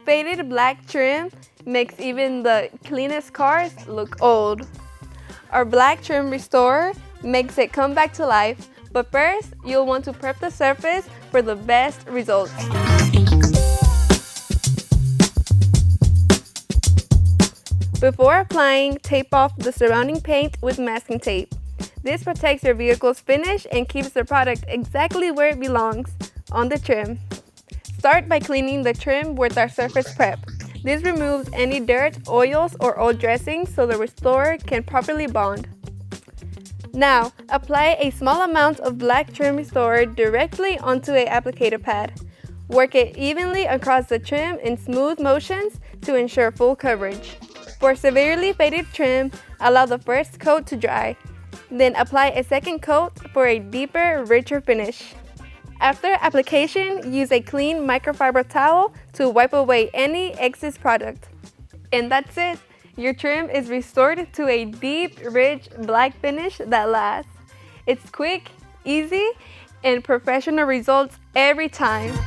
Faded black trim makes even the cleanest cars look old. Our black trim restorer makes it come back to life, but first, you'll want to prep the surface for the best results. Before applying, tape off the surrounding paint with masking tape. This protects your vehicle's finish and keeps the product exactly where it belongs, on the trim. Start by cleaning the trim with our surface prep. This removes any dirt, oils, or old dressings so the restorer can properly bond. Now, apply a small amount of black trim restorer directly onto an applicator pad. Work it evenly across the trim in smooth motions to ensure full coverage. For severely faded trim, allow the first coat to dry. Then apply a second coat for a deeper, richer finish. After application, use a clean microfiber towel to wipe away any excess product. And that's it! Your trim is restored to a deep, rich black finish that lasts. It's quick, easy, and professional results every time.